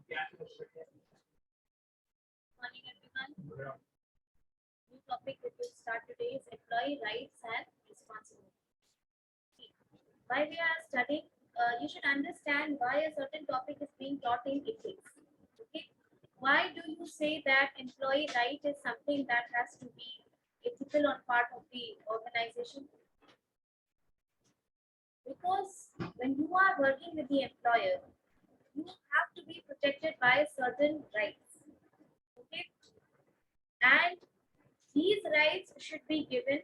Morning, everyone. New topic that will start today is employee rights and responsibilities. While we are studying, you should understand why a certain topic is being taught in ethics. Okay, why do you say that employee right is something that has to be ethical on part of the organization? Because when you are working with the employer, you have to be protected by certain rights. Okay, and these rights should be given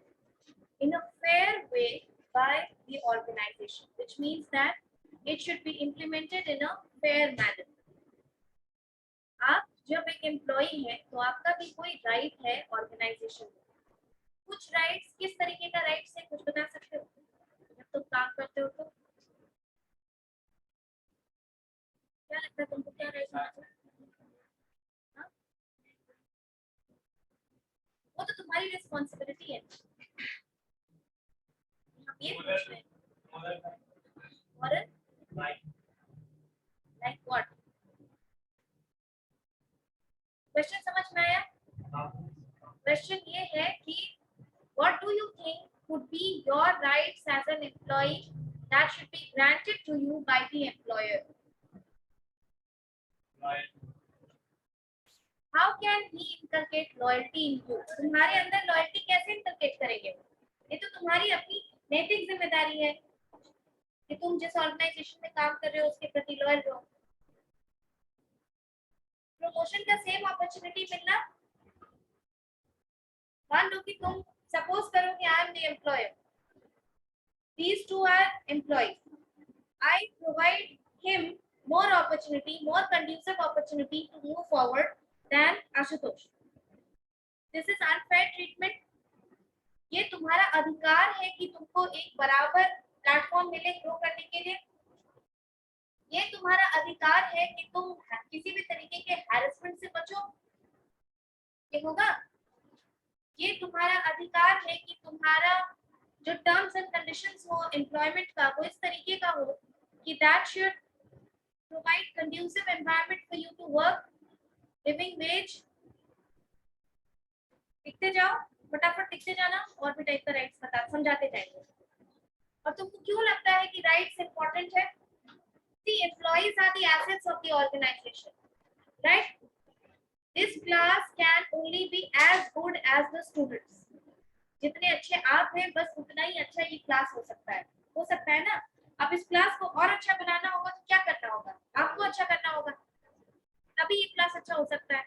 in a fair way by the organization, which means that it should be implemented in a fair manner. आप जब एक employee है तो आपका भी कोई right है organisation में. कुछ राइट्स किस तरीके का राइट्स है, कुछ बता सकते हो जब तुम काम करते हो? तो क्या लगता है तुमको, क्या राइट्स होना चाहिए? वो तो तुम्हारी रिस्पॉन्सिबिलिटी है. ये पूछ रहे हैं लाइक व्हाट. क्वेश्चन समझ में आया? क्वेश्चन ये है कि what do you think would be your rights as an employee that should be granted to you by the employer? How can he inculcate loyalty in you? तुम्हारे अंदर loyalty कैसे inculcate करेंगे? ये तो तुम्हारी अपनी नैतिक जिम्मेदारी है कि तुम जिस ऑर्गेनाइजेशन में काम कर रहे हो उसके प्रति लॉयल रहो. प्रमोशन का सेम अपॉर्चुनिटी मिलना. मान लो कि तुम सपोज करो कि I am the employer, these two are employees, I provide him more opportunity, more conducive opportunity to move forward than Ashutosh. This is unfair treatment. ये तुम्हारा अधिकार है कि तुमको एक बराबर प्लेटफॉर्म मिले ग्रो करने के लिए. ये तुम्हारा अधिकार है कि तुम किसी भी तरीके के हैरेसमेंट से बचो. ये होगा. ये तुम्हारा अधिकार है कि तुम्हारा जो टर्म्स एंड कंडीशंस हो एम्प्लॉयमेंट का वो इस तरीके का हो कि that should provide conducive environment for you to work. Living wage. लिखते जाओ, फटाफट लिखते जाना और भी टाइप का राइट्स बता समझाते जाएंगे. और तुमको क्यों लगता है कि राइट्स इंपॉर्टेंट है? The employees are the assets of the organization, right? This class can only be as good as the students. जितने अच्छे आप हैं बस उतना ही अच्छा ये क्लास हो सकता है. हो सकता है ना? अब इस क्लास को और अच्छा बनाना होगा तो क्या करना होगा? आपको अच्छा करना होगा, तभी ये क्लास अच्छा हो सकता है.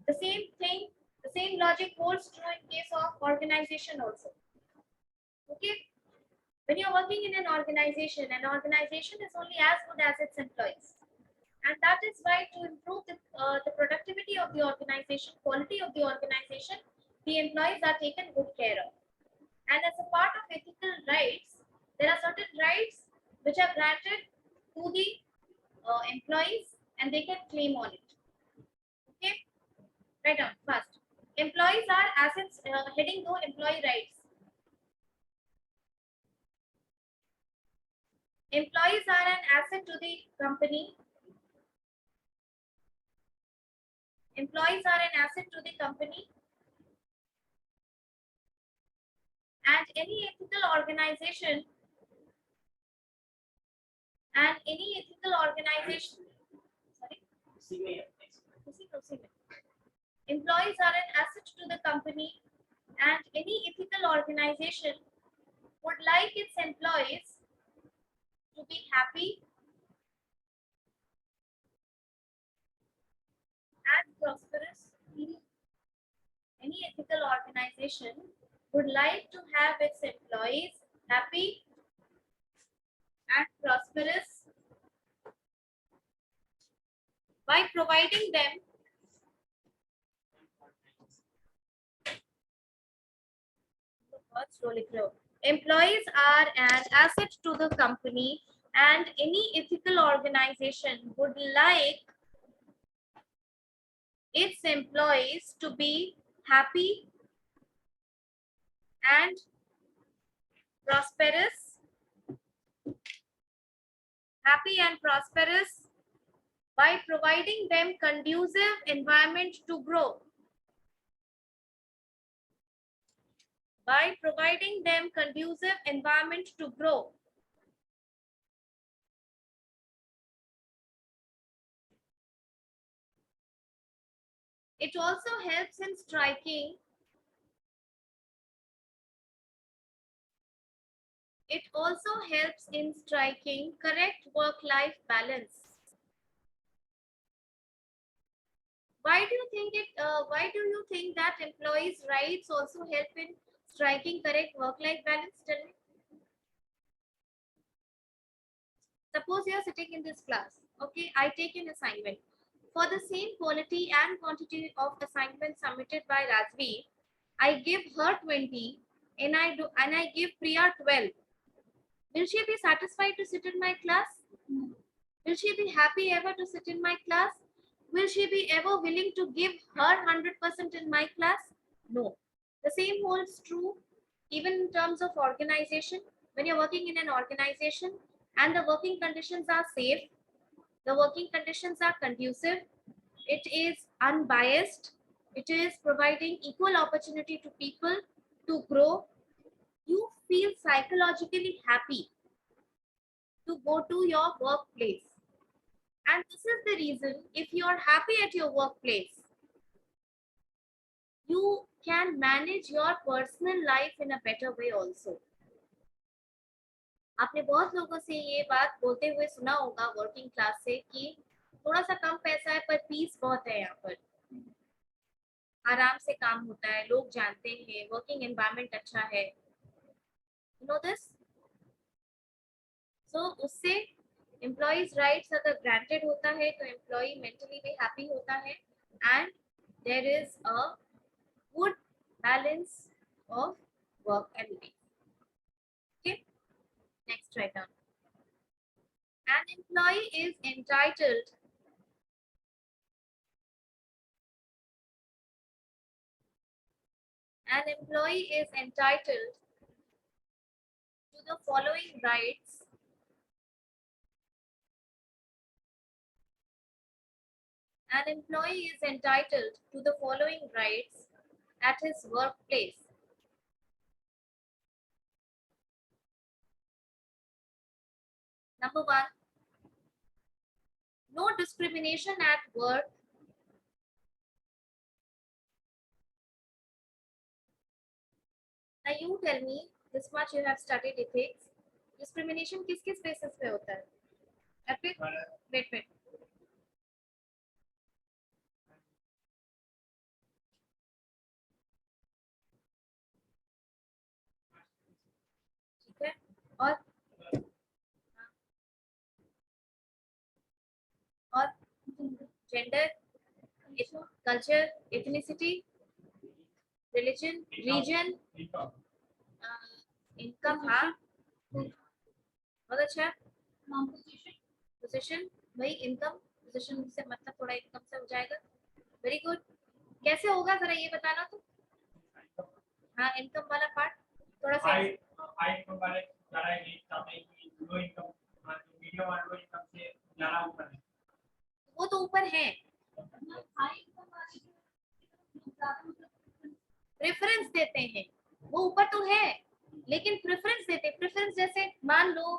The same thing, the same logic holds true in case of organization also. Okay? When you're working in an organization is only as good as its employees. And that is why to improve the productivity of the organization, quality of the organization, the employees are taken good care of. And as a part of ethical rights, there are certain rights which are granted to the employees and they can claim on it. Okay? Right on, fast. Employees are assets, heading to employee rights. Employees are an asset to the company. Employees are an asset to the company. And any ethical organization employees are an asset to the company, and any ethical organization would like its employees to be happy and prosperous. Any ethical organization would like to have its employees happy and prosperous by providing them employees are an asset to the company, and any ethical organization would like its employees to be happy and prosperous, by providing them conducive environment to grow. By providing them conducive environment to grow. It also helps in striking. It also helps in striking correct work-life balance. Why do you think why do you think that employees' rights also help in striking correct work-life balance? Tell me. Suppose you are sitting in this class. Okay, I take an assignment. For the same quality and quantity of assignments submitted by Rajvi, I give her 20 and I give Priya 12. Will she be satisfied to sit in my class? Will she be happy ever to sit in my class? Will she be ever willing to give her 100% in my class? No. The same holds true even in terms of organization. When you're working in an organization and the working conditions are safe, the working conditions are conducive, it is unbiased, it is providing equal opportunity to people to grow, you feel psychologically happy to go to your workplace. And this is the reason, if you are happy at your workplace, you can manage your personal life in a better way also. आपने बहुत लोगों से ये बात बोलते हुए सुना होगा वर्किंग क्लास से कि थोड़ा सा कम पैसा है पर पीस बहुत है यहाँ पर, आराम से काम होता है, लोग जानते हैं, वर्किंग एनवायरनमेंट अच्छा है, यू नो दिस. सो उससे एम्प्लॉइज राइट्स अगर ग्रांटेड होता है तो एम्प्लॉय मेंटली भी हैप्पी होता है and there is a good balance of work and life. Okay, next write down. An employee is entitled to the following rights. An employee is entitled to the following rights at his workplace. Number 1, no discrimination at work. Now you tell me, this much you have studied ethics. Discrimination किस किस basis पे होता है? Wait. ठीक है, और gender, culture, ethnicity, religion, region, income. हाँ, बहुत अच्छा है. पोजीशन, वही इनकम, पोजीशन से मतलब थोड़ा इनकम से हो जाएगा. Very good. कैसे होगा जरा ये बताना तो. हाँ, इनकम वाला पार्ट थोड़ा सा. हाई इनकम वाले ज्यादा है, लो इनकम, मीडियम और लो इनकम से ज्यादा ऊपर है. वो तो ऊपर है. प्रेफरेंस देते हैं, वो ऊपर तो है, लेकिन प्रेफरेंस देते. प्रेफरेंस जैसे मान लो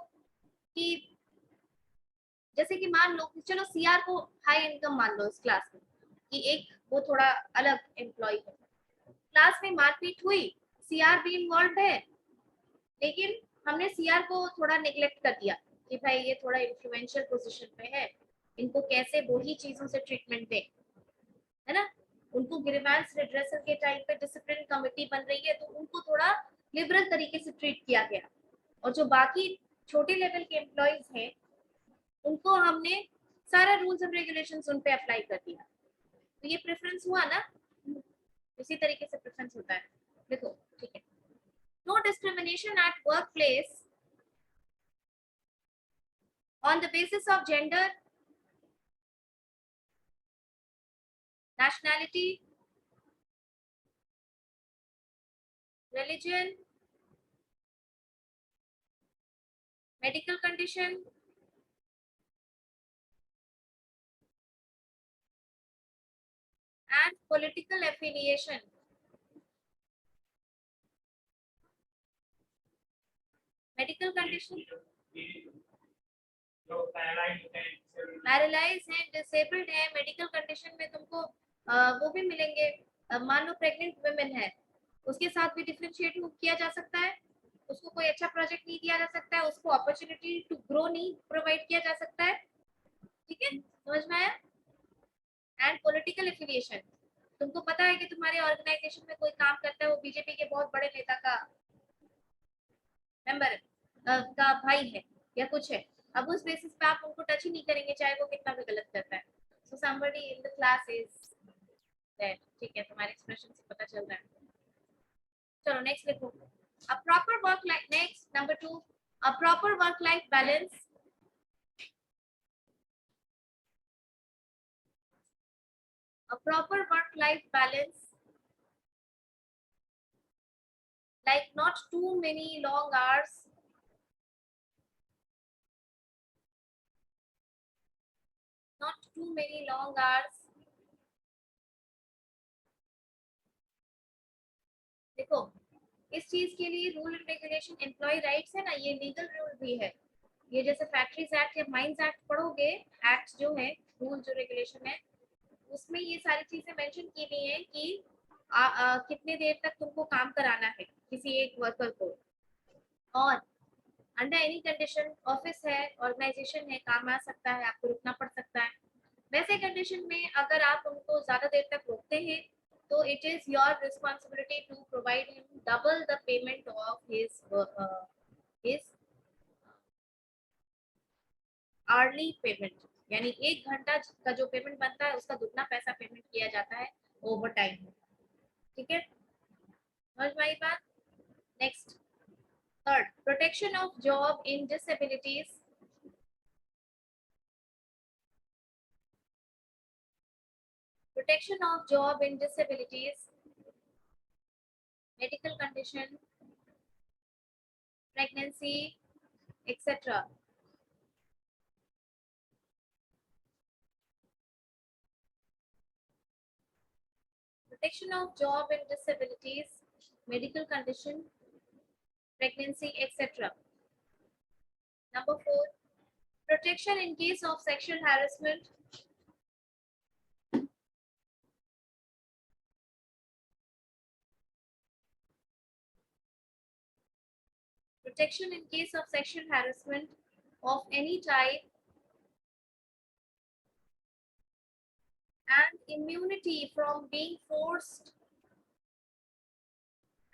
कि चलो सीआर को हाई इनकम मान लो इस क्लास में कि एक वो थोड़ा अलग एम्प्लॉय है, क्लास में मारपीट हुई, सीआर भी इन्वॉल्व है, लेकिन हमने सीआर को थोड़ा नेग्लेक्ट कर दिया कि भाई ये थोड़ा इन्फ्लुएंशियल पोजीशन पे है, इनको कैसे वही चीजों से ट्रीटमेंट दें, है ना. उनको ग्रीवेंस रिड्रेसल के टाइम पे डिसिप्लिन कमेटी बन रही है तो उनको थोड़ा लिबरल तरीके से ट्रीट किया गया, और जो बाकी छोटे लेवल के एम्प्लॉइज हैं उनको हमने सारा रूल्स एंड रेगुलेशंस उन पे अप्लाई कर दिया. तो ये प्रेफरेंस हुआ ना, इसी तरीके से प्रेफरेंस होता है. देखो, ठीक है. No discrimination at work place on the basis of gender, nationality, religion, medical condition, and political affiliation. Medical condition, paralyse है, डिसेबल्ड है, मेडिकल कंडीशन में तुमको वो भी मिलेंगे। मान लो प्रेग्नेंट वुमेन है, उसके साथ भी डिफरेंशिएट किया जा सकता है, उसको कोई अच्छा प्रोजेक्ट नहीं दिया जा सकता है, उसको अपॉर्चुनिटी टू ग्रो नहीं प्रोवाइड किया जा सकता है। ठीक है, समझ में आया? एंड पॉलिटिकल एफिलिएशन, तुमको पता है कि तुम्हारे ऑर्गेनाइजेशन में कोई काम करता है, वो बीजेपी के बहुत बड़े नेता का मेंबर का भाई है या कुछ है, अब उस बेसिस पे आप उनको टच ही नहीं करेंगे, चाहे वो कितना भी गलत करता है। So somebody in the class is that. ठीक है, तुम्हारे एक्सप्रेशन से पता चल रहा है। चलो नेक्स्ट लिखो। A proper work life, next number 2, a proper work life balance, a proper work life balance, like not too many long hours, not too many long hours। देखो, इस चीज के लिए rule and regulation, employ rights है ना, ये legal rule भी है। ये जैसे फैक्ट्रीज एक्ट या माइंस एक्ट पढ़ोगे, एक्ट जो है, रूल जो रेगुलेशन है, उसमें ये सारी चीजें मेंशन की गई हैं कि कितने देर तक तुमको काम कराना है किसी एक वर्कर को, और अंडर एनी कंडीशन, ऑफिस है, ऑर्गेनाइजेशन है, काम आ सकता है, आपको रुकना पड़ सकता है। वैसे कंडीशन में अगर आप उनको ज्यादा देर तक रोकते हैं, तो it is your responsibility to provide him double the payment of his early payment, यानी 1 घंटा का जो पेमेंट बनता है उसका दुगना पैसा पेमेंट किया जाता है ओवर टाइम। ठीक है, समझ में आई बात? Next, third, protection of job in disabilities, protection of job in disabilities, medical condition, pregnancy, etc. Protection of job in disabilities, medical condition, pregnancy, etc. Number 4, protection in case of sexual harassment, protection in case of sexual harassment of any type, and immunity from being forced,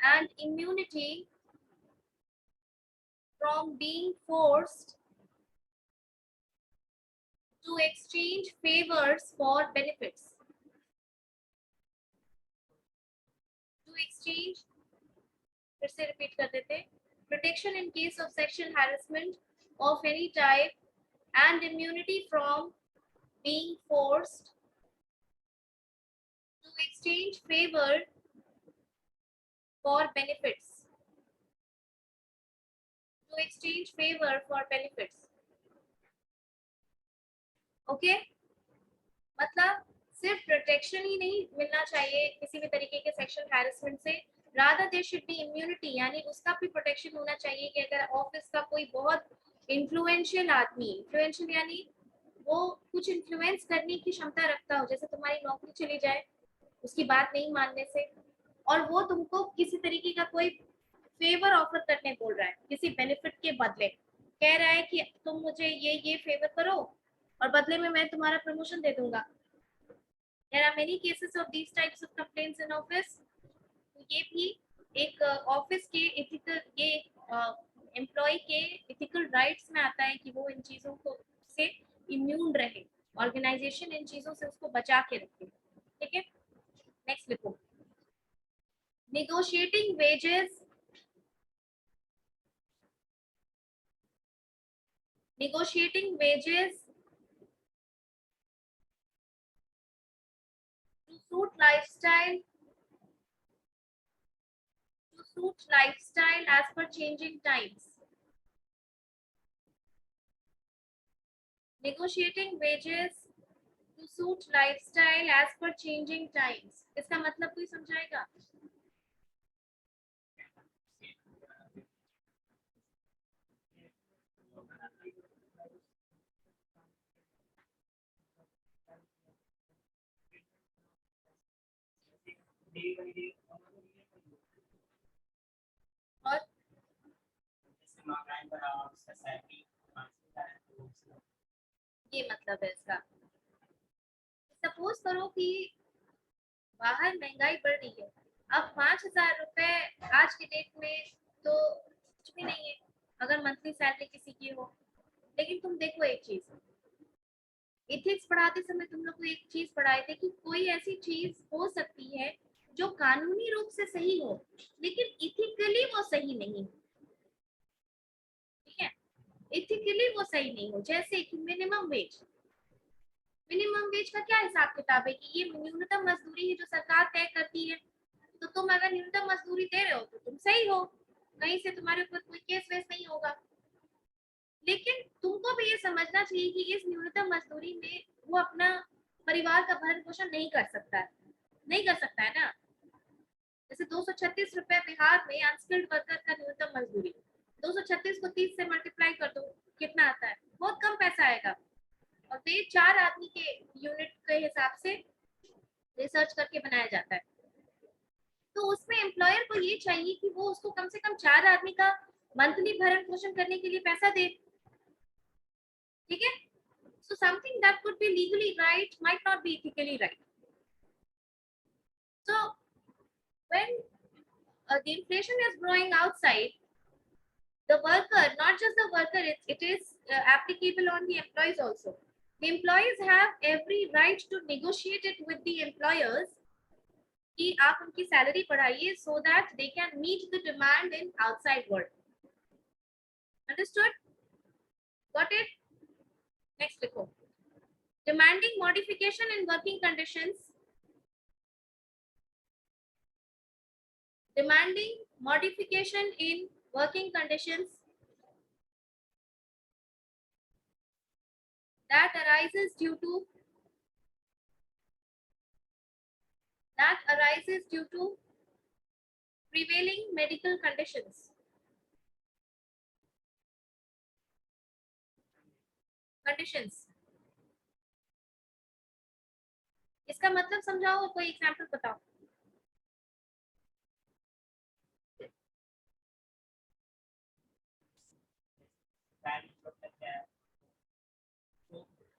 and immunity from being forced to exchange favors for benefits. To exchange, फिर से repeat कर देते, protection in case of sexual harassment of any type and immunity from being forced to exchange favor for benefits. To exchange favor for benefits. Okay, मतलब सिर्फ protection ही नहीं मिलना चाहिए किसी भी तरीके के सेक्सुअल हैरेसमेंट से, rather there should be immunity, यानी उसका भी प्रोटेक्शन होना चाहिए कि अगर ऑफिस का कोई बहुत इन्फ्लुएंशियल आदमी, इन्फ्लुएंशियल यानी वो कुछ इन्फ्लुएंस करने की क्षमता रखता हो, जैसे तुम्हारी नौकरी चली जाए उसकी बात नहीं मानने से, और वो तुमको किसी तरीके का कोई फेवर ऑफर करने बोल रहा है किसी बेनिफिट के बदले, कह रहा है कि तुम मुझे ये फेवर करो और बदले में मैं तुम्हारा प्रमोशन दे दूंगा। There are many cases of these types of complaints in office। तो ये भी एक ऑफिस के एथिकल, ये एम्प्लॉय के एथिकल राइट्स में आता है कि वो इन चीजों को से इम्यून रहे, ऑर्गेनाइजेशन इन चीजों से उसको बचा के रखे। ठीक है, नेक्स्ट लिखो, negotiating wages, negotiating wages to suit lifestyle, to suit lifestyle as per changing times, negotiating wages to to suit lifestyle as per changing times. इसका मतलब कोई समझाएगा? और ये मतलब है इसका। सपोज करो कि बाहर महंगाई बढ़ रही है, अब 5,000 रुपए आज के डेट में तो कुछ भी नहीं है अगर मंथली सैलरी किसी की हो। लेकिन तुम देखो एक चीज, इथिक्स पढ़ाते समय तुम लोग को एक चीज पढ़ाए थे कि कोई ऐसी चीज हो सकती है जो कानूनी रूप से सही हो लेकिन इथिकली वो सही नहीं हो। ठीक है, इथिकली वो सही नहीं हो। जैसे कि मिनिमम वेज, मिनिमम वेज का क्या हिसाब किताब है कि ये न्यूनतम मजदूरी है जो सरकार तय करती है, तो तुम अगर न्यूनतम मजदूरी दे रहे हो तो तुम सही हो, कहीं से तुम्हारे ऊपर कोई केस वेस नहीं होगा। लेकिन तुमको भी ये समझना चाहिए कि इस न्यूनतम मजदूरी में वो अपना परिवार का भरण पोषण नहीं कर सकता है, नहीं कर सकता है ना। जैसे 236 रुपए बिहार में अनस्किल्ड वर्कर का न्यूनतम मजदूरी, 236 को 30 से मल्टीप्लाई कर दो, कितना आता है? बहुत कम पैसा आएगा। और ये 4 आदमी के यूनिट के हिसाब से रिसर्च करके बनाया जाता है। तो उसमें एम्प्लॉयर को ये चाहिए कि वो उसको कम से कम 4 आदमी का मंथली भरण पोषण करने के लिए पैसा दे। ठीक है, so something that could be legally right might not be ethically right. So when the inflation is growing outside, the worker, not just the worker, it is applicable on the employees also. The employees have every right to negotiate it with the employers कि आप उनकी salary बढ़ाइए so that they can meet the demand in outside world. Understood? Got it? Next लिखो, demanding modification in working conditions, demanding modification in working conditions that arises due to prevailing medical conditions. इसका मतलब समझाओ, कोई example बताओ।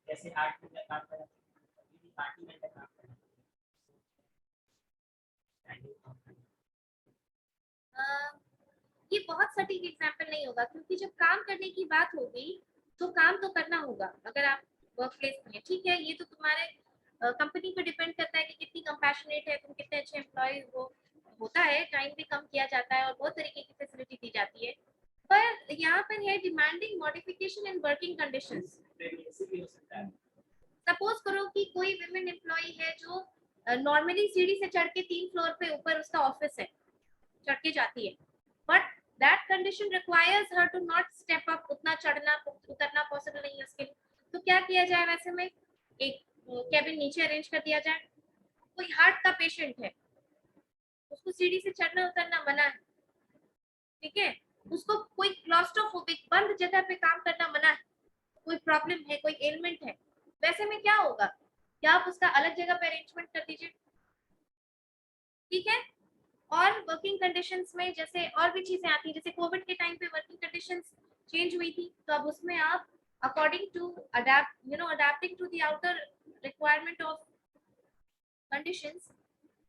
जैसे 8 घंटे काम कर ये बहुत सटीक एग्जांपल नहीं होगा क्योंकि जब काम करने की बात होगी तो काम तो करना होगा। अगर आप वर्क प्लेस में, ठीक है, ये तो तुम्हारे कंपनी पे डिपेंड करता है कि कितनी कंपैशनेट है, तुम कितने अच्छे एम्प्लॉय हो। होता है टाइम भी कम किया जाता है और बहुत तरीके की फैसिलिटी दी जाती है, पर यहाँ पर है demanding modification in working conditions. Suppose करो कि कोई विमेन एम्प्लॉय है जो नॉर्मली सीढ़ी से चढ़ के 3 फ्लोर पे ऊपर उसका ऑफिस है, चढ़ के जाती है, but that condition requires her to not step up, उतना चढ़ना उतरना पॉसिबल नहीं है उसके लिए। तो क्या किया जाए? वैसे में एक कैबिन नीचे अरेंज कर दिया जाए। कोई हार्ट का पेशेंट है, उसको सीढ़ी से चढ़ना उतरना मना है, ठीक है, उसको कोई क्लॉस्ट्रोफोबिक बंद जगह पे काम करना मना है, कोई प्रॉब्लम है, कोई एलिमेंट है, वैसे में क्या होगा? क्या आप उसका अलग जगह पे अरेंजमेंट कर दीजिए, ठीक है। और वर्किंग कंडीशंस में जैसे और भी चीजें आती हैं, जैसे कोविड के टाइम पे वर्किंग कंडीशंस चेंज हुई थी, तो अब उसमें आप according to adapting to the outer requirement of conditions,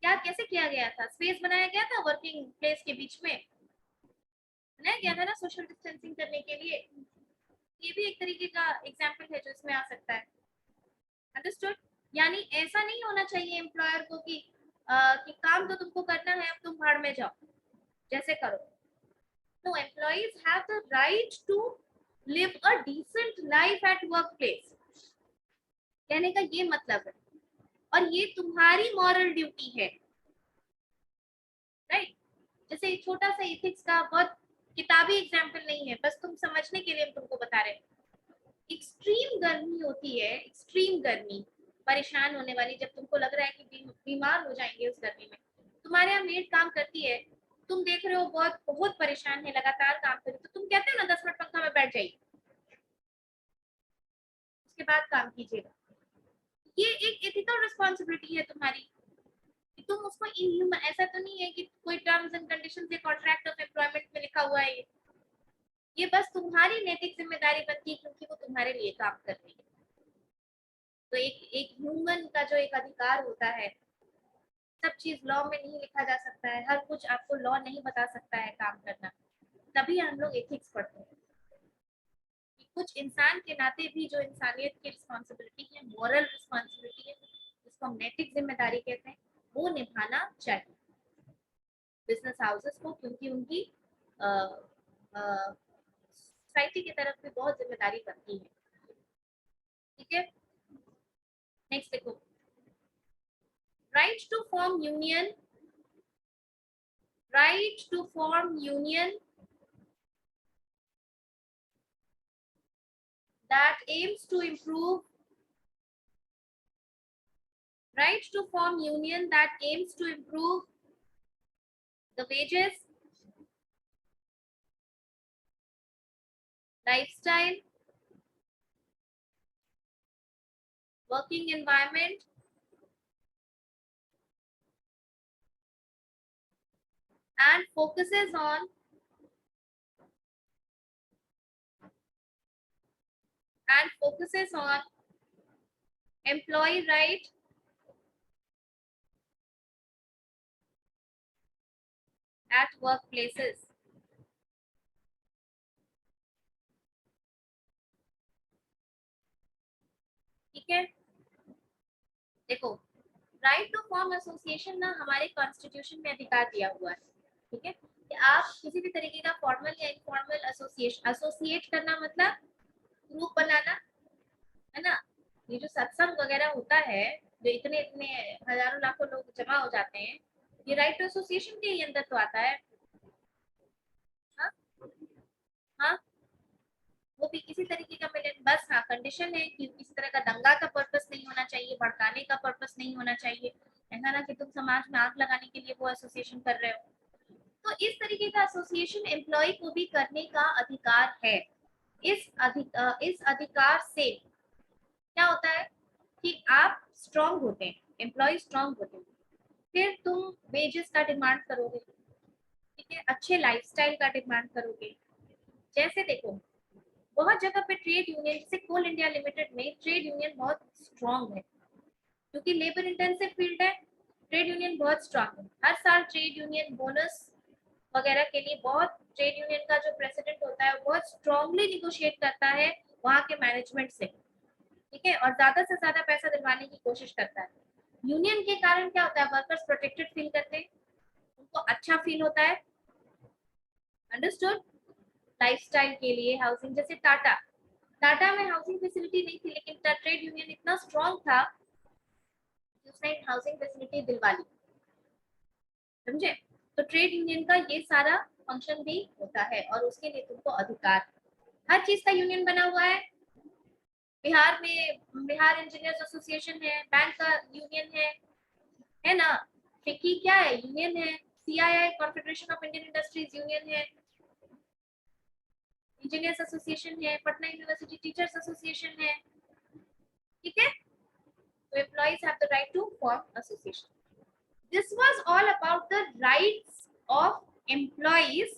क्या कैसे किया गया था? स्पेस बनाया गया था वर्किंग प्लेस के बीच में, बनाया गया था ना सोशल डिस्टेंसिंग करने के लिए। ये भी एक तरीके का एग्जाम्पल है जो इसमें आ सकता है। अंडरस्टूड? यानी ऐसा नहीं होना चाहिए एम्प्लॉयर को कि काम तो तुमको करना है, अब तुम भाड़ में जाओ, जैसे करो। No, employees have the right to live a decent life at workplace. कहने का ये मतलब है, और ये तुम्हारी मॉरल ड्यूटी है, राइट? जैसे एक छोटा सा इथिक्स का बहुत किताबी एग्जाम्पल नहीं है, बस तुम समझने के लिए हम तुमको बता रहे हैं। एक्सट्रीम गर्मी होती है, एक्सट्रीम गर्मी, परेशान होने वाली, जब तुमको लग रहा है कि बीमार हो जाएंगे उस गर्मी में, तुम्हारे यहाँ मेड काम करती है, तुम देख रहे हो बहुत बहुत परेशान है, लगातार काम कर रही, तो तुम कहते हो ना 10 मिनट पंखा में बैठ जाइए, उसके बाद काम कीजिएगा। ये एक एथिकल रिस्पॉन्सिबिलिटी है तुम्हारी कि तुम उसको इनह्यूमन, ऐसा तो नहीं है कि कोई टर्म्स एंड कंडीशंस या कॉन्ट्रैक्ट ऑफ एम्प्लॉयमेंट में लिखा हुआ है, ये बस तुम्हारी नैतिक जिम्मेदारी बनती है क्योंकि वो तुम्हारे लिए काम कर रही है। तो एक एक ह्यूमन का जो एक अधिकार होता है, सब चीज लॉ में नहीं लिखा जा सकता है, हर कुछ आपको लॉ नहीं बता सकता है काम करना, तभी हम लोग एथिक्स पढ़ते हैं कि कुछ इंसान के नाते भी जो इंसानियत की रिस्पॉन्सिबिलिटी है, मॉरल रिस्पॉन्सिबिलिटी है, जिसको हम नैतिक जिम्मेदारी कहते हैं, वो निभाना चाहिए बिजनेस हाउसेस को, क्योंकि उनकी सोसाइटी की तरफ भी बहुत जिम्मेदारी बनती है। ठीक है, नेक्स्ट देखो, right to form union, right to form union that aims to improve, right to form union that aims to improve the wages, lifestyle, working environment, and focuses on employee right at workplaces. ठीक है, देखो, right to form association ना हमारे constitution में अधिकार दिया हुआ है। ठीक है, कि आप किसी भी तरीके का फॉर्मल या इनफॉर्मल एसोसिएशन, एसोसिएट करना मतलब ग्रुप बनाना, है ना। ये जो सत्संग वगैरह होता है, जो इतने इतने हजारों लाखों लोग जमा हो जाते हैं, ये राइट टू एसोसिएशन के ही अंदर तो आता है। हाँ हाँ, वो भी किसी तरीके का मिले, बस हाँ कंडीशन है कि किसी तरह का दंगा का पर्पस नहीं होना चाहिए, भड़काने का पर्पस नहीं होना चाहिए, ऐसा ना कि तुम समाज में आग लगाने के लिए वो एसोसिएशन कर रहे हो। तो इस तरीके का एसोसिएशन एम्प्लॉय को भी करने का अधिकार है। इस अधिकार से क्या होता है कि आप स्ट्रांग होते हैं, एम्प्लॉय स्ट्रांग होते हैं, फिर तुम वेजेस का डिमांड करोगे, ठीक है, अच्छे लाइफस्टाइल का डिमांड करोगे। जैसे देखो, बहुत जगह पे ट्रेड यूनियन, जैसे कोल इंडिया लिमिटेड में ट्रेड यूनियन बहुत स्ट्रांग है, क्योंकि लेबर इंटेंसिव फील्ड है, ट्रेड यूनियन बहुत स्ट्रांग है। हर साल ट्रेड यूनियन बोनस वगैरह के लिए बहुत, ट्रेड यूनियन का जो प्रेसिडेंट होता है बहुत स्ट्रांगली निगोशिएट करता है वहाँ के मैनेजमेंट से, ठीक है, और ज्यादा से ज्यादा पैसा दिलवाने की कोशिश करता है। यूनियन के कारण क्या होता है, वर्कर्स प्रोटेक्टेड फील करते हैं, उनको अच्छा फील होता है, अंडरस्टूड। लाइफस्टाइल के लिए हाउसिंग, जैसे टाटा, टाटा में हाउसिंग फैसिलिटी नहीं थी, लेकिन ट्रेड यूनियन इतना स्ट्रांग था कि उसने हाउसिंग फैसिलिटी दिलवा ली, समझे। तो ट्रेड यूनियन का ये सारा फंक्शन भी होता है और उसके लिए तुमको अधिकार, हर चीज का यूनियन बना हुआ है। बिहार में बिहार इंजीनियर्स एसोसिएशन है, बैंक का यूनियन है ना, फिक्की क्या है, यूनियन है, CII confederation of Indian industries union है, इंजीनियर्स एसोसिएशन है, पटना यूनिवर्सिटी टीचर्स एसोसिएशन है, ठीक है। तो employees have the right to form association. This was all about the rights of employees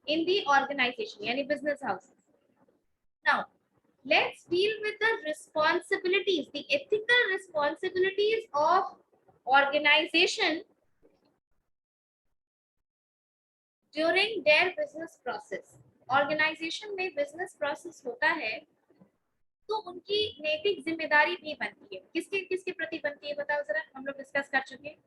in the organization, yani business houses. Now, let's deal with the responsibilities, the ethical responsibilities of organization during their business process. Organization में business process होता है तो उनकी नैतिक जिम्मेदारी भी बनती है, किसके किसके प्रति बनती है बताओ जरा, हम लोग डिस्कस कर चुके हैं।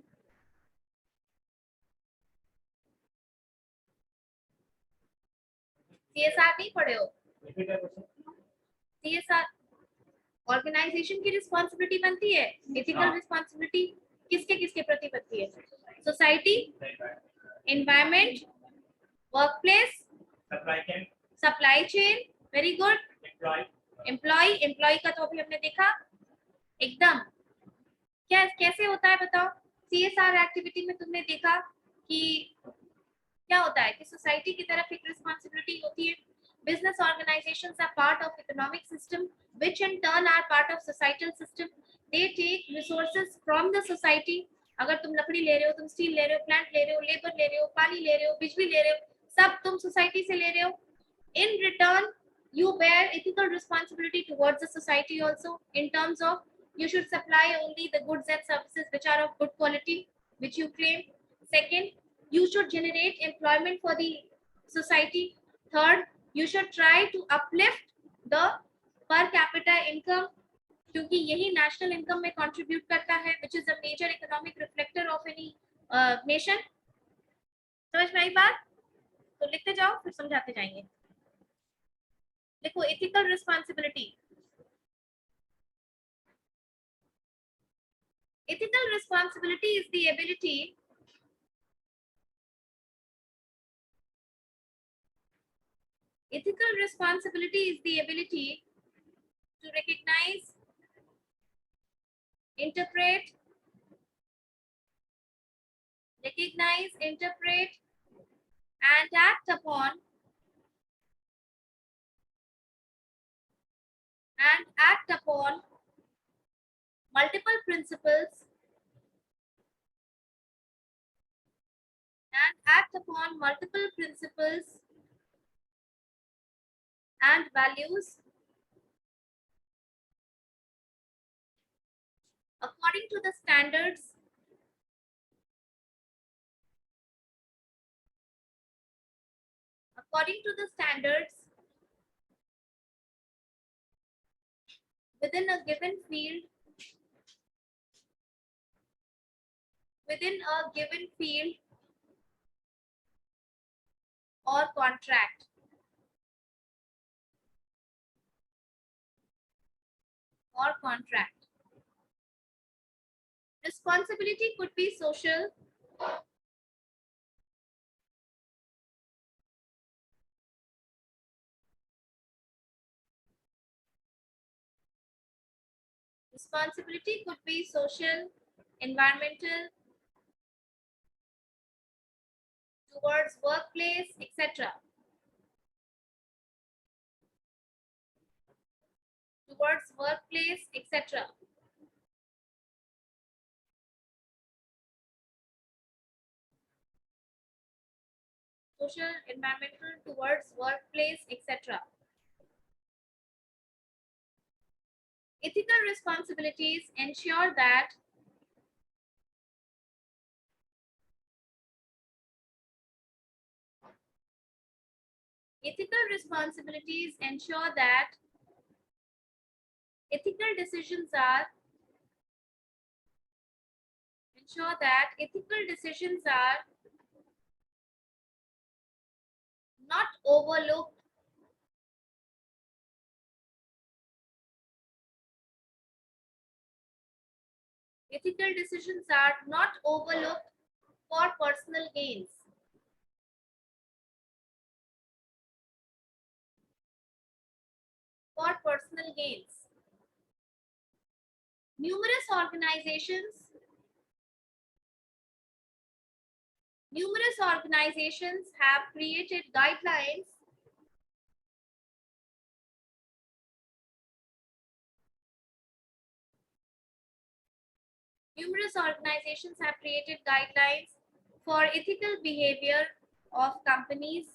सीएसआर नहीं पढ़े हो, सीएसआर ऑर्गेनाइजेशन की रिस्पॉन्सिबिलिटी बनती है, एथिकल रिस्पॉन्सिबिलिटी किसके किसके प्रति बनती है, society, environment, workplace, supply chain, very good, employ, employ का तो अभी हमने देखा एकदम, क्या कैसे होता है बताओ? CSR एक्टिविटी में तुमने देखा कि क्या होता है कि सोसाइटी की तरफ एक रिस्पॉन्सिबिलिटी होती है. Business organisations are part of economic system which in turn are part of societal system. They take resources from the society. अगर तुम लकड़ी ले रहे हो, तुम स्टील ले रहे हो, प्लांट ले रहे हो, लेबर ले रहे हो, पानी ले रहे हो, बिजली ले रहे हो, सब तुम सोसाइटी से ले रहे हो. In return, you bear ethical responsibility towards the society also, in terms of you should supply only the goods and services which are of good quality, which you claim. Second, you should generate employment for the society. Third, you should try to uplift the per capita income, क्योंकि यही national income में contribute करता है, which is a major economic reflector of any nation. समझ में आई बात? तो लिखते जाओ, फिर समझाते जाएंगे. देखो, ethical responsibility. Ethical responsibility is the ability to recognize, interpret, and act upon multiple principles and values according to the standards within a given field or contract. Responsibility could be social, environmental, towards workplace, etc. Social, environmental, towards workplace, etc. Ethical responsibilities ensure that ethical decisions are not overlooked for personal gains. Numerous organizations have created guidelines for ethical behavior of companies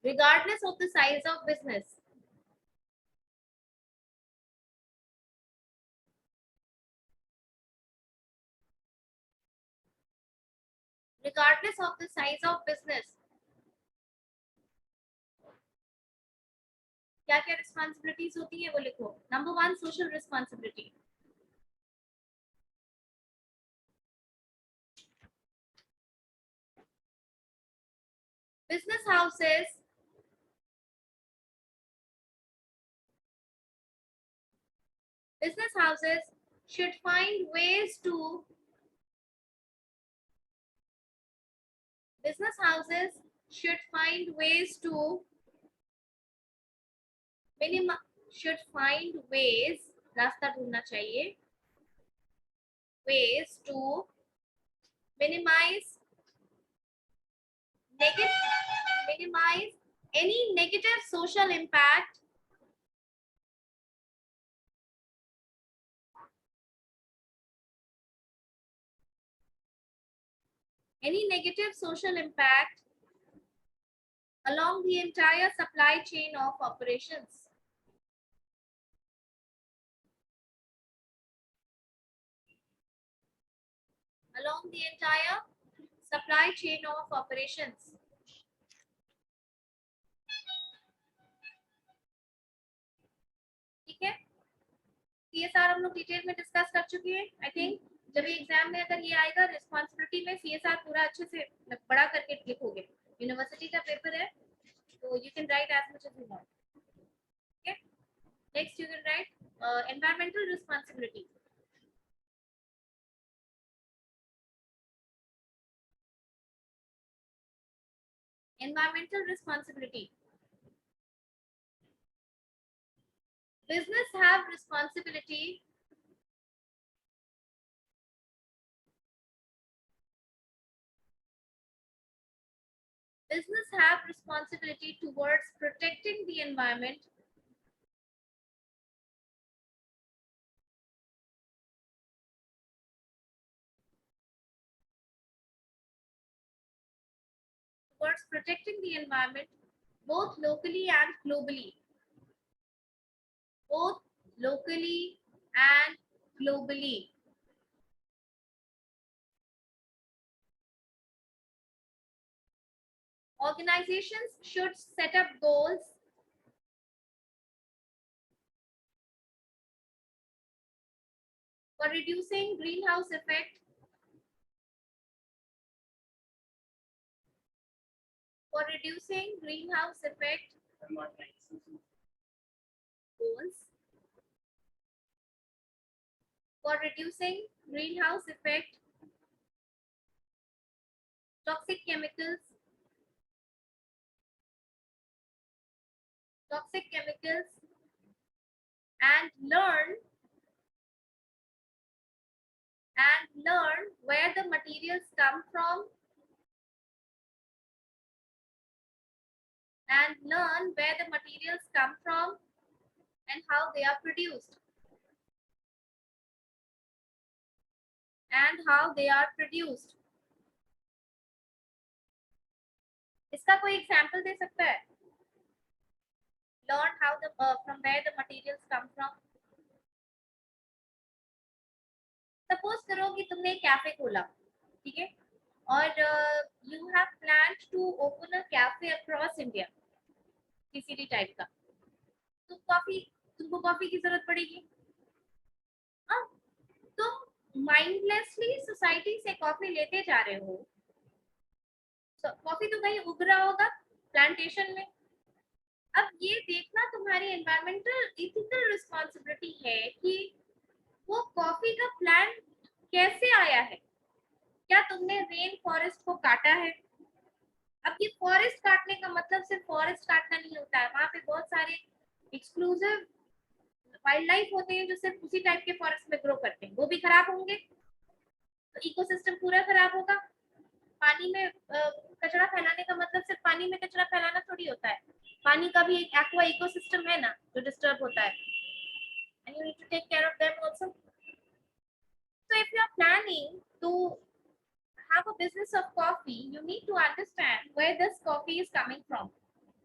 regardless of the size of business. क्या क्या responsibilities होती है वो लिखो. Number 1, social responsibility. Business houses should find ways to business houses should find ways to रास्ता ढूंढना चाहिए, ways to minimize any negative social impact along the entire supply chain of operations. Along the entire supply chain of operations. ठीक है, CSR हम लोग detail में discuss कर चुके हैं. आई थिंक जब ये एग्जाम में अगर ये आएगा रिस्पांसिबिलिटी में CSR पूरा अच्छे से बड़ा करके लिखोगे. यूनिवर्सिटी का पेपर है तो you can write as much as you want. Okay, next you can write environmental responsibility. Environmental responsibility. Business have responsibility towards protecting the environment both locally and globally. Both locally and globally. Organizations should set up goals for reducing greenhouse effect goals for reducing greenhouse effect, toxic chemicals and learn where the materials come from and how they are produced. इसका कोई example दे सकता है? Learn how from where the materials come from. Suppose करो कि तुमने एक cafe खोला, ठीक है, और you have planned to open a cafe across India, किसी भी टाइप का, तो तुमको कॉफी की जरूरत पड़ेगी. हाँ, तुम माइंडलेसली सोसाइटी से कॉफी लेते जा रहे हो. कॉफी तो कहीं उग रहा होगा प्लांटेशन में. अब ये देखना तुम्हारी एनवायरमेंटल इथिकल रिस्पांसिबिलिटी है कि वो कॉफी का प्लांट कैसे आया है. क्या तुमने रेन फॉरेस्ट को काटा है? अब ये फॉरेस्ट काटने का मतलब सिर्फ फॉरेस्ट काटना नहीं होता है. वहां पे बहुत सारे एक्सक्लूसिव वाइल्ड लाइफ होते हैं जो सिर्फ उसी टाइप के फॉरेस्ट में ग्रो करते हैं. वो भी खराब होंगे तो इकोसिस्टम पूरा खराब होगा. पानी में कचरा फैलाने का मतलब सिर्फ पानी में कचरा फैलाना थोड़ी होता है. पानी का भी एक एक्वा इकोसिस्टम है ना जो डिस्टर्ब होता है. And you need to take care of them also. So if you are planning to have a business of coffee, you need to understand where this coffee is coming from.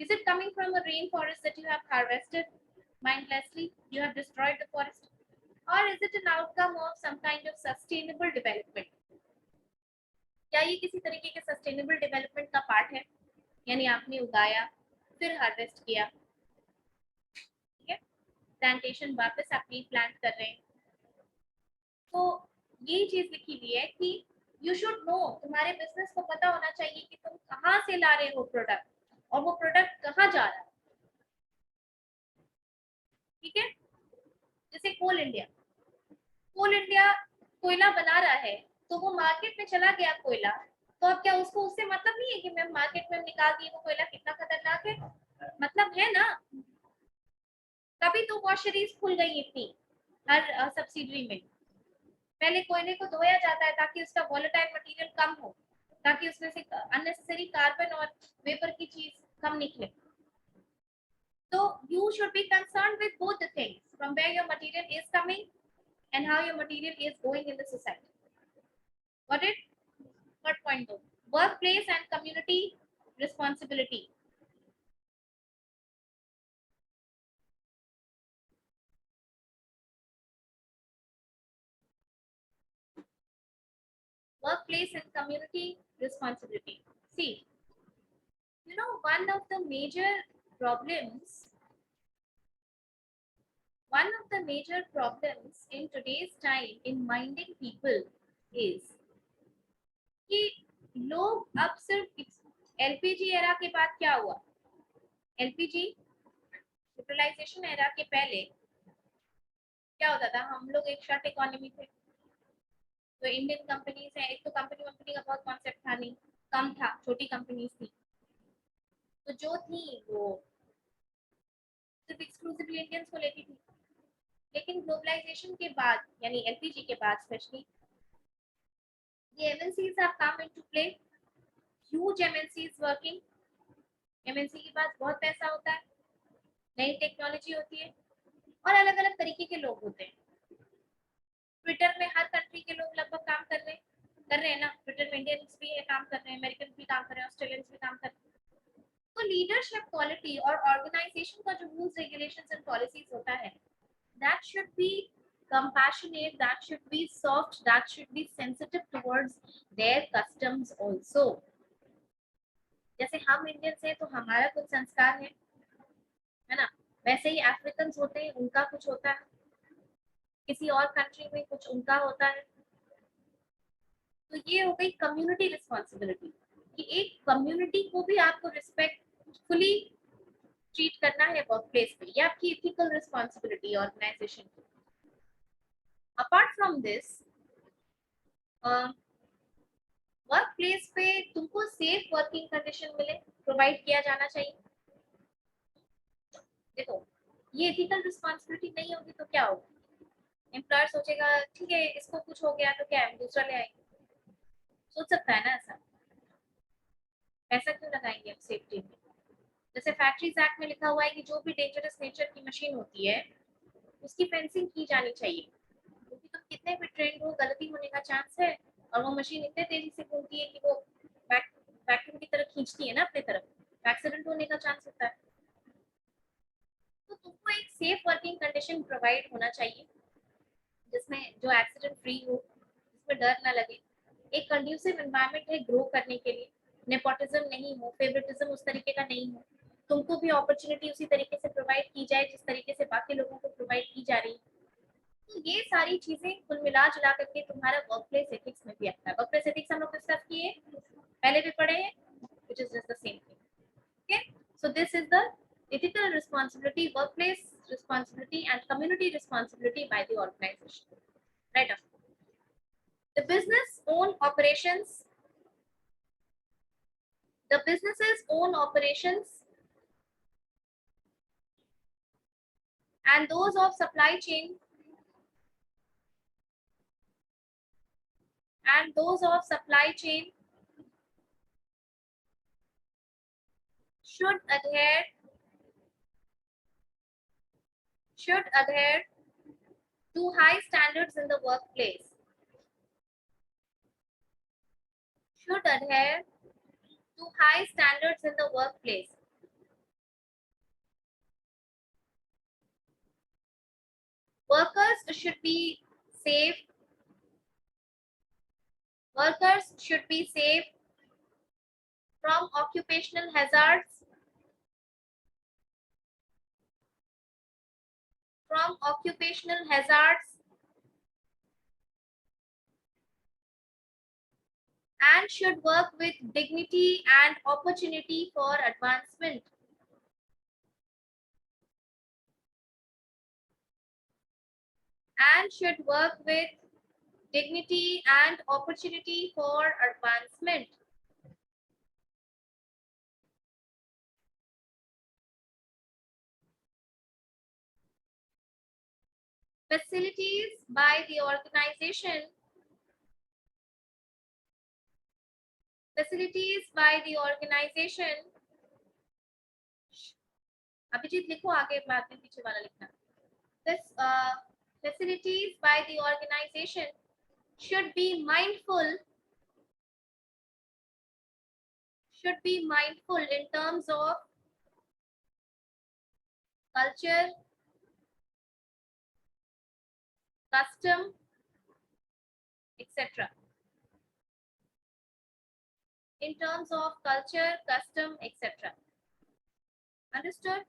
Is it coming from a rainforest that you have harvested mindlessly? You have destroyed the forest, or is it an outcome of some kind of sustainable development? क्या ये किसी तरीके के sustainable development का part है? यानी आपने उगाया फिर हार्वेस्ट किया, ठीक है, प्लांटेशन वापस आप प्लांट कर रहे हैं. तो ये चीज लिखी हुई है कि यू शुड नो, तुम्हारे बिजनेस को पता होना चाहिए कि तुम कहाँ से ला रहे हो प्रोडक्ट और वो प्रोडक्ट कहाँ जा रहा है. ठीक है, जैसे कोल इंडिया कोयला बना रहा है तो वो मार्केट में चला गया कोयला, तो अब क्या उसको उससे मतलब नहीं है कि मैं मार्केट में निकाल दी वो कोयला कितना खतरनाक है? मतलब है ना। तभी तो वॉशरीज खुल गई इतनी हर सब्सिडरी में। पहले कोयले को धोया जाता है ताकि उसका वॉलेटाइल मटेरियल कम हो, ताकि उसमें से अननेसेसरी कार्बन और वेपर की चीज कम निकले। तो you should be concerned with both the things, from where your material is coming and how your material is going in the society. Got it? Third point though, workplace and community responsibility. Workplace and community responsibility. See, you know, problems, one of the major problems in today's time in minding people is कि लोग अब सिर्फ LPG era के बाद क्या हुआ, LPG liberalisation era के पहले क्या होता था, हम लोग एक शॉर्ट इकोनॉमी थे। तो इंडियन कंपनीज है, एक तो कंपनी कंपनी का बहुत कॉन्सेप्ट था नहीं, कम था, छोटी कंपनीज थी। तो जो थी वो सिर्फ एक्सक्लूसिवली इंडियंस को लेती थी। लेकिन ग्लोबलाइजेशन के बाद यानी एलपीजी के बाद स्पेशली ये MNCs have come into play, huge MNCs working. MNC के पास बहुत पैसा होता है, नई टेक्नोलॉजी होती है और अलग अलग तरीके के लोग होते हैं। ट्विटर में हर कंट्री के लोग लगभग काम कर रहे हैं ना। ट्विटर में इंडियंस भी है काम कर रहे हैं, अमेरिकन भी काम कर रहे हैं, ऑस्ट्रेलियंस भी काम कर रहे हैं। तो लीडरशिप क्वालिटी और ऑर्गेनाइजेशन का जो रूल्स रेगुलेशंस एंड पॉलिसीज होता है, that should be compassionate, that should be soft, that should be sensitive towards their customs also. जैसे हम इंडियंस हैं तो हमारा कुछ संस्कार है ना, वैसे ही अफ्रीकन होते हैं, उनका कुछ होता है, किसी और कंट्री में कुछ उनका होता है। तो ये हो गई कम्युनिटी रिस्पॉन्सिबिलिटी कि एक कम्युनिटी को भी आपको रिस्पेक्टफुली ट्रीट करना है वर्क प्लेस पे, ये आपकी एथिकल रिस्पॉन्सिबिलिटी ऑर्गेनाइजेशन की। Apart from this, work place पे तुमको सेफ वर्किंग कंडीशन मिले, प्रोवाइड किया जाना चाहिए। देखो, ये एथिकल रिस्पॉन्सिबिलिटी नहीं होगी तो क्या होगा, एम्प्लॉयर सोचेगा ठीक है इसको कुछ हो गया तो क्या है दूसरा ले आएंगे, सोच सकता है ना ऐसा। पैसा क्यों लगाएंगे हम सेफ्टी में? जैसे फैक्ट्रीज एक्ट में लिखा हुआ है कि जो भी डेंजरस नेचर की मशीन होती है उसकी फेंसिंग की जानी चाहिए, क्योंकि तुम कितने भी ट्रेंड हो गलती होने का चांस है। और वो मशीन इतने तेजी से घूमती है कि वो वैक्यूम की तरह खींचती है ना अपने तरफ, एक्सीडेंट होने का चांस होता है। तो तुमको एक सेफ वर्किंग कंडीशन प्रोवाइड होना चाहिए जिसमें जो एक्सीडेंट फ्री हो, जिसमें डर ना लगे, एक कंड्यूसिव एनवायरनमेंट है ग्रो करने के लिए, नेपोटिज्म नहीं हो, फेवरेटिज्म उस तरीके का नहीं हो, तुमको भी अपॉर्चुनिटी उसी तरीके से प्रोवाइड की जाए जिस तरीके से बाकी लोगों को प्रोवाइड की जा रही है। तो ये सारी चीजें कुल मिला जुला करके तुम्हारा वर्क प्लेस एथिक्स में भी आता है। वर्क प्लेस एथिक्स हम लोग डिस्कस किए, पहले भी पढ़े हैं, which is just the same thing. Okay, so this is the ethical responsibility, workplace responsibility and community responsibility by the organization. Right up. The business own operations, the businesses own operations and those of supply chain and those of supply chain should adhere to high standards in the workplace, should adhere to high standards in the workplace. Workers should be safe. Workers should be safe from occupational hazards, from occupational hazards, and should work with dignity and opportunity for advancement. And should work with dignity and opportunity for advancement. facilities by the organization, facilities by the organization, Abhijit लिखो आगे, बाद में पीछे वाला लिखना. This facilities by the organization should be mindful in terms of culture, custom, etc. In terms of culture, custom, etc. Understood?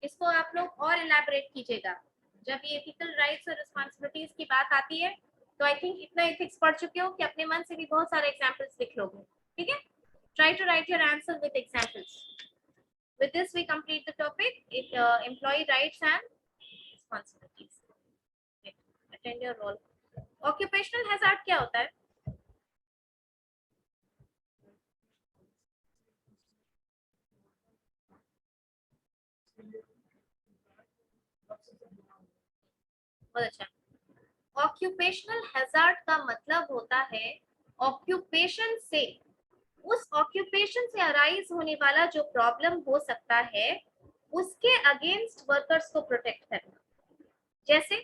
इसको आप लोग और elaborate कीजिएगा. जब ये ethical rights और responsibilities की बात आती है तो I think इतना ethics पढ़ चुके हो कि अपने मन से भी बहुत सारे examples लिख लोगे. ठीक है? Try to write your answer with examples. With this we complete the topic. Employee rights and responsibilities. Okay. Attend your role. Occupational hazard क्या होता है? बहुत अच्छा. ऑक्यूपेशनल हैजार्ड का मतलब होता है ऑक्यूपेशन से, उस ऑक्यूपेशन से अराइज होने वाला जो प्रॉब्लम हो सकता है उसके अगेंस्ट वर्कर्स को प्रोटेक्ट करना. जैसे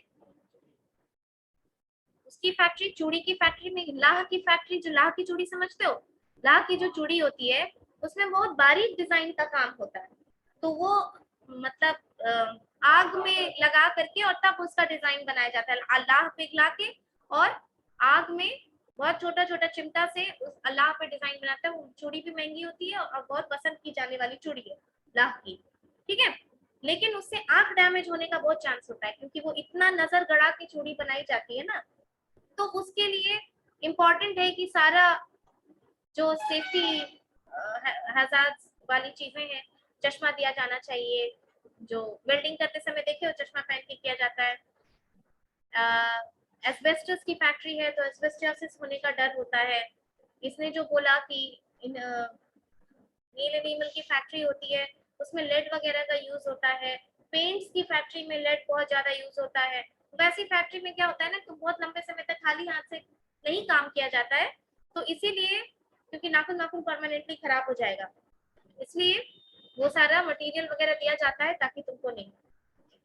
उसकी फैक्ट्री, चूड़ी की फैक्ट्री में, लाह की फैक्ट्री, जो लाह की चूड़ी समझते हो, लाह की जो चूड़ी होती है उसमें बहुत बारीक डिजाइन का काम होता है. तो वो मतलब आग में लगा करके और तब उसका डिजाइन बनाया जाता है. अल्लाह पिघला के और आग में बहुत छोटा छोटा चिमटा से उस अल्लाह पे डिजाइन बनाता है. वो चूड़ी भी महंगी होती है और बहुत पसंद की जाने वाली चूड़ी है लाह की. ठीक है, लेकिन उससे आंख डैमेज होने का बहुत चांस होता है क्योंकि वो इतना नजर गड़ा के चूड़ी बनाई जाती है ना. तो उसके लिए इम्पोर्टेंट है कि सारा जो सेफ्टी हैजार्ड्स वाली चीजें हैं, चश्मा दिया जाना चाहिए. जो वेल्डिंग करते समय देखे हो चश्मा पहन के किया जाता है. एस्बेस्टस की फैक्ट्री है तो एस्बेस्टोसिस होने का डर होता है. इसने जो बोला कि नील एनिमल की फैक्ट्री होती है उसमें लेड वगैरह का यूज होता है. पेंट्स की फैक्ट्री में लेड बहुत ज्यादा यूज होता है. वैसी फैक्ट्री में क्या होता है ना कि बहुत लंबे समय तक खाली हाथ से नहीं काम किया जाता है. तो इसीलिए क्योंकि नाखून नाखून परमानेंटली खराब हो जाएगा, इसलिए वो सारा मटेरियल वगैरह दिया जाता है ताकि तुमको नहीं.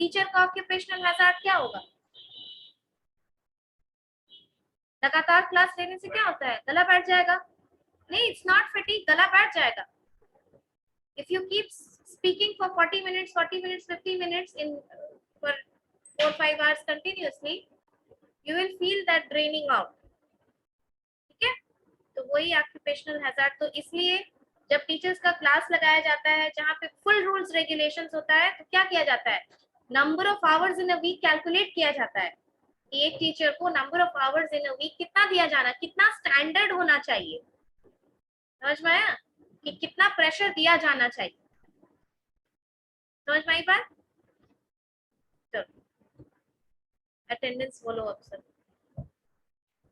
टीचर का ऑक्यूपेशनल हैजार्ड क्या होगा? लगातार क्लास लेने से क्या होता है? गला बैठ जाएगा. नहीं, इट्स नॉट फटीग, गला बैठ जाएगा. If you keep speaking for 40 minutes, 50 minutes in for 4-5 hours continuously, you will feel that draining out. ठीक है, तो वही ऑक्यूपेशनल हैजार्ड. तो इसलिए जब टीचर्स का क्लास लगाया जाता है जहाँ पे फुल रूल्स रेगुलेशंस होता है तो क्या किया जाता है? Number of hours in a week calculate किया जाता है कि एक टीचर को number of hours in a week कितना दिया जाना, कितना स्टैंडर्ड होना चाहिए. समझ में आया कि कितना प्रेशर दिया जाना चाहिए? समझ में आई बात? अटेंडेंस बोलो अब सर.